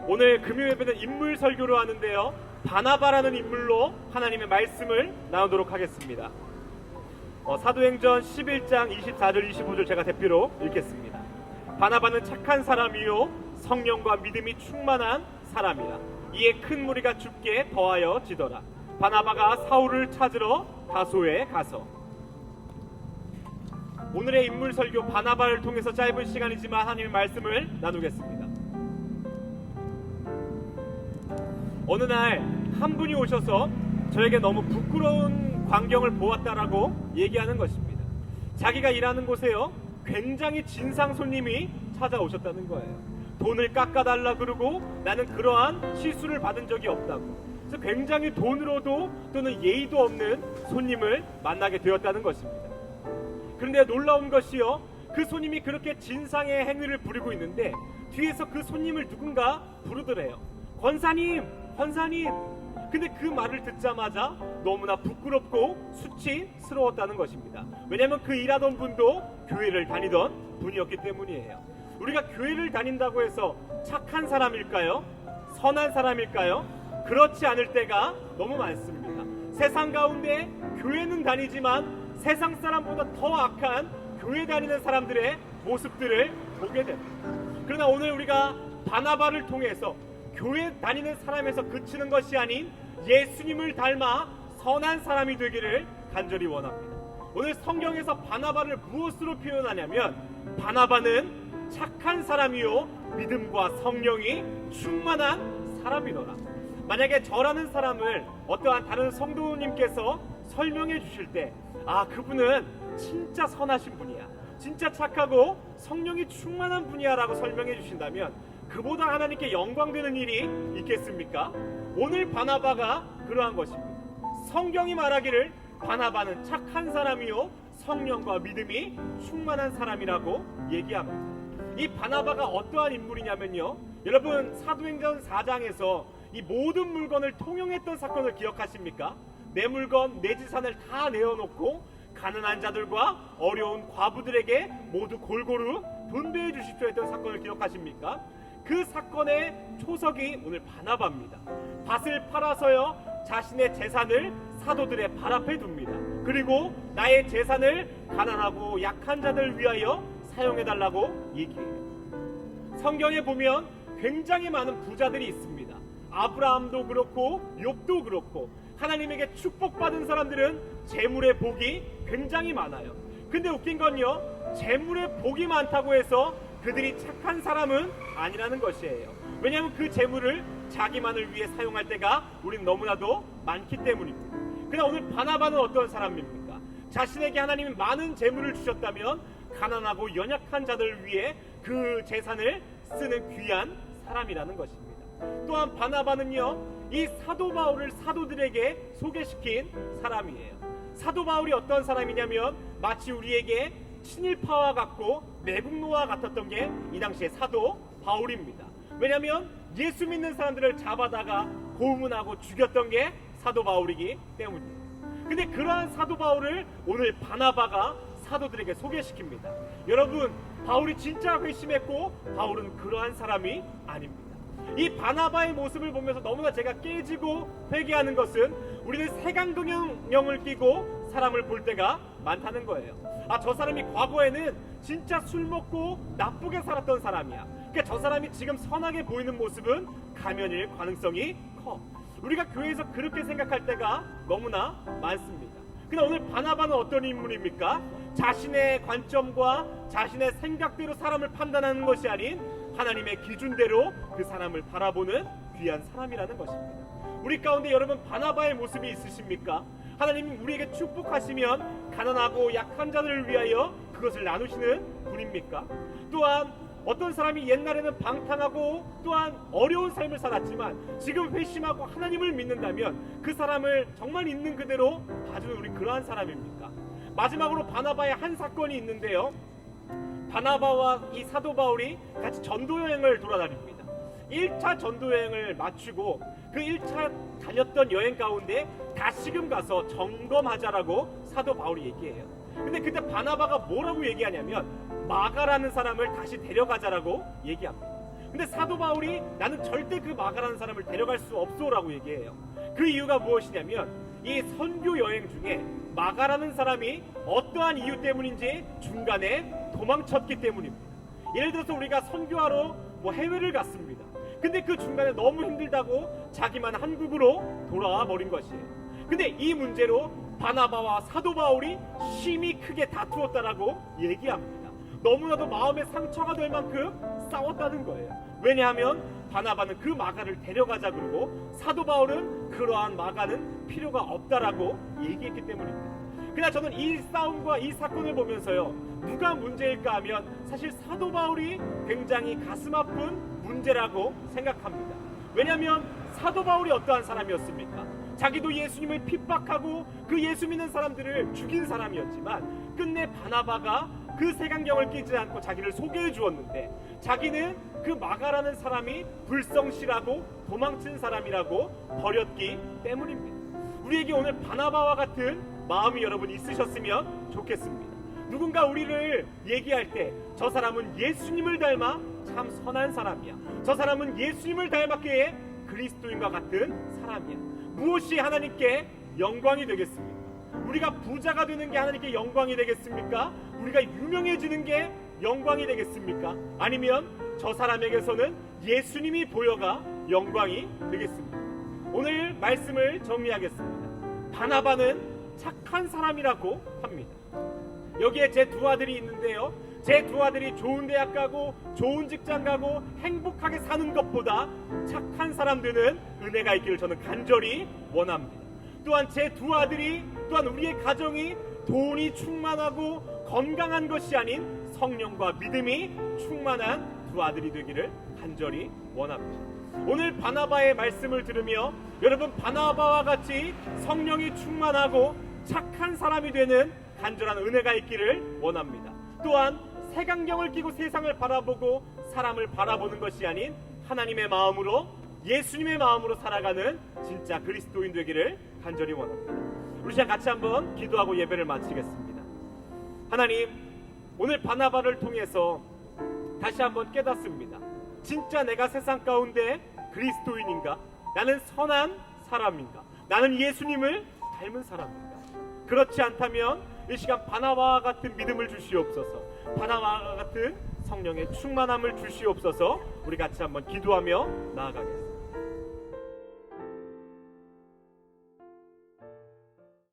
오늘 금요예배는 인물 설교를 하는데요, 바나바라는 인물로 하나님의 말씀을 나누도록 하겠습니다. 사도행전 11장 24절 25절 제가 대표로 읽겠습니다. 바나바는 착한 사람이요 성령과 믿음이 충만한 사람이라. 이에 큰 무리가 죽게 더하여 지더라. 바나바가 사울을 찾으러 다소에 가서. 오늘의 인물 설교 바나바를 통해서 짧은 시간이지만 하나님의 말씀을 나누겠습니다. 어느 날 한 분이 오셔서 저에게 너무 부끄러운 광경을 보았다라고 얘기하는 것입니다. 자기가 일하는 곳에요, 굉장히 진상 손님이 찾아오셨다는 거예요. 돈을 깎아달라 그러고 나는 그러한 시수를 받은 적이 없다고. 그래서 굉장히 돈으로도 또는 예의도 없는 손님을 만나게 되었다는 것입니다. 그런데 놀라운 것이요, 그 손님이 그렇게 진상의 행위를 부리고 있는데 뒤에서 그 손님을 누군가 부르더래요. 권사님, 권사님. 근데 그 말을 듣자마자 너무나 부끄럽고 수치스러웠다는 것입니다. 왜냐하면 그 일하던 분도 교회를 다니던 분이었기 때문이에요. 우리가 교회를 다닌다고 해서 착한 사람일까요? 선한 사람일까요? 그렇지 않을 때가 너무 많습니다. 세상 가운데 교회는 다니지만 세상 사람보다 더 악한 교회 다니는 사람들의 모습들을 보게 됩니다. 그러나 오늘 우리가 바나바를 통해서 교회 다니는 사람에서 그치는 것이 아닌 예수님을 닮아 선한 사람이 되기를 간절히 원합니다. 오늘 성경에서 바나바를 무엇으로 표현하냐면, 바나바는 착한 사람이요 믿음과 성령이 충만한 사람이더라. 만약에 저라는 사람을 어떠한 다른 성도님께서 설명해 주실 때, 그분은 진짜 선하신 분이야, 진짜 착하고 성령이 충만한 분이야 라고 설명해 주신다면 그보다 하나님께 영광되는 일이 있겠습니까? 오늘 바나바가 그러한 것입니다. 성경이 말하기를 바나바는 착한 사람이요 성령과 믿음이 충만한 사람이라고 얘기합니다. 이 바나바가 어떠한 인물이냐면요, 여러분 사도행전 4장에서 이 모든 물건을 통용했던 사건을 기억하십니까? 내 물건, 내 재산을 다 내어놓고 가난한 자들과 어려운 과부들에게 모두 골고루 분배해 주십시오 했던 사건을 기억하십니까? 그 사건의 초석이 오늘 바나바입니다. 밭을 팔아서요 자신의 재산을 사도들의 발 앞에 둡니다. 그리고 나의 재산을 가난하고 약한 자들을 위하여 사용해달라고 얘기해요. 성경에 보면 굉장히 많은 부자들이 있습니다. 아브라함도 그렇고 욥도 그렇고 하나님에게 축복받은 사람들은 재물의 복이 굉장히 많아요. 근데 웃긴 건요, 재물의 복이 많다고 해서 그들이 착한 사람은 아니라는 것이에요. 왜냐하면 그 재물을 자기만을 위해 사용할 때가 우리는 너무나도 많기 때문입니다. 그러나 오늘 바나바는 어떤 사람입니까? 자신에게 하나님이 많은 재물을 주셨다면 가난하고 연약한 자들을 위해 그 재산을 쓰는 귀한 사람이라는 것입니다. 또한 바나바는요, 이 사도 바울을 사도들에게 소개시킨 사람이에요. 사도 바울이 어떤 사람이냐면 마치 우리에게 친일파와 같고 매국노와 같았던 게 이 당시에 사도 바울입니다. 왜냐하면 예수 믿는 사람들을 잡아다가 고문하고 죽였던 게 사도 바울이기 때문이에요. 근데 그러한 사도 바울을 오늘 바나바가 사도들에게 소개시킵니다. 여러분, 바울이 진짜 회심했고 바울은 그러한 사람이 아닙니다. 이 바나바의 모습을 보면서 너무나 제가 깨지고 회개하는 것은 우리는 색안경을 끼고 사람을 볼 때가 많다는 거예요. 저 사람이 과거에는 진짜 술 먹고 나쁘게 살았던 사람이야. 그러니까 저 사람이 지금 선하게 보이는 모습은 가면일 가능성이 커. 우리가 교회에서 그렇게 생각할 때가 너무나 많습니다. 그러나 오늘 바나바는 어떤 인물입니까? 자신의 관점과 자신의 생각대로 사람을 판단하는 것이 아닌 하나님의 기준대로 그 사람을 바라보는 귀한 사람이라는 것입니다. 우리 가운데 여러분 바나바의 모습이 있으십니까? 하나님이 우리에게 축복하시면 가난하고 약한 자들을 위하여 그것을 나누시는 분입니까? 또한 어떤 사람이 옛날에는 방탕하고 또한 어려운 삶을 살았지만 지금 회심하고 하나님을 믿는다면 그 사람을 정말 있는 그대로 봐주는 우리 그러한 사람입니까? 마지막으로 바나바의 한 사건이 있는데요, 바나바와 이 사도 바울이 같이 전도여행을 돌아다닙니다. 1차 전도여행을 마치고 그 1차 다녔던 여행 가운데 다시금 가서 점검하자라고 사도 바울이 얘기해요. 근데 그때 바나바가 뭐라고 얘기하냐면 마가라는 사람을 다시 데려가자라고 얘기합니다. 근데 사도 바울이 나는 절대 그 마가라는 사람을 데려갈 수 없소라고 얘기해요. 그 이유가 무엇이냐면 이 선교 여행 중에 마가라는 사람이 어떠한 이유 때문인지 중간에 도망쳤기 때문입니다. 예를 들어서 우리가 선교하러 해외를 갔습니다. 근데 그 중간에 너무 힘들다고 자기만 한국으로 돌아와 버린 것이에요. 근데 이 문제로 바나바와 사도 바울이 심히 크게 다투었다라고 얘기합니다. 너무나도 마음에 상처가 될 만큼 싸웠다는 거예요. 왜냐하면 바나바는 그 마가를 데려가자 그러고 사도 바울은 그러한 마가는 필요가 없다라고 얘기했기 때문입니다. 그러나 저는 이 싸움과 이 사건을 보면서요, 누가 문제일까 하면 사실 사도 바울이 굉장히 가슴 아픈 문제라고 생각합니다. 왜냐하면 사도 바울이 어떠한 사람이었습니까? 자기도 예수님을 핍박하고 그 예수 믿는 사람들을 죽인 사람이었지만 끝내 바나바가 그 색안경을 끼지 않고 자기를 소개해 주었는데 자기는 그 마가라는 사람이 불성실하고 도망친 사람이라고 버렸기 때문입니다. 우리에게 오늘 바나바와 같은 마음이 여러분 있으셨으면 좋겠습니다. 누군가 우리를 얘기할 때 저 사람은 예수님을 닮아 참 선한 사람이야, 저 사람은 예수님을 닮았기에 그리스도인과 같은 사람이야, 무엇이 하나님께 영광이 되겠습니까? 우리가 부자가 되는 게 하나님께 영광이 되겠습니까? 우리가 유명해지는 게 영광이 되겠습니까? 아니면 저 사람에게서는 예수님이 보여가 영광이 되겠습니까? 오늘 말씀을 정리하겠습니다. 바나바는 착한 사람이라고 합니다. 여기에 제 두 아들이 있는데요, 제 두 아들이 좋은 대학 가고 좋은 직장 가고 행복하게 사는 것보다 착한 사람 되는 은혜가 있기를 저는 간절히 원합니다. 또한 제 두 아들이, 또한 우리의 가정이 돈이 충만하고 건강한 것이 아닌 성령과 믿음이 충만한 두 아들이 되기를 간절히 원합니다. 오늘 바나바의 말씀을 들으며 여러분 바나바와 같이 성령이 충만하고 착한 사람이 되는 간절한 은혜가 있기를 원합니다. 또한 색안경을 끼고 세상을 바라보고 사람을 바라보는 것이 아닌 하나님의 마음으로, 예수님의 마음으로 살아가는 진짜 그리스도인 되기를 간절히 원합니다. 우리 시간 같이 한번 기도하고 예배를 마치겠습니다. 하나님, 오늘 바나바를 통해서 다시 한번 깨닫습니다. 진짜 내가 세상 가운데 그리스도인인가? 나는 선한 사람인가? 나는 예수님을 닮은 사람인가? 그렇지 않다면 이 시간 바나바와 같은 믿음을 주시옵소서, 바나바와 같은 성령의 충만함을 주시옵소서. 우리 같이 한번 기도하며 나아가겠습니다.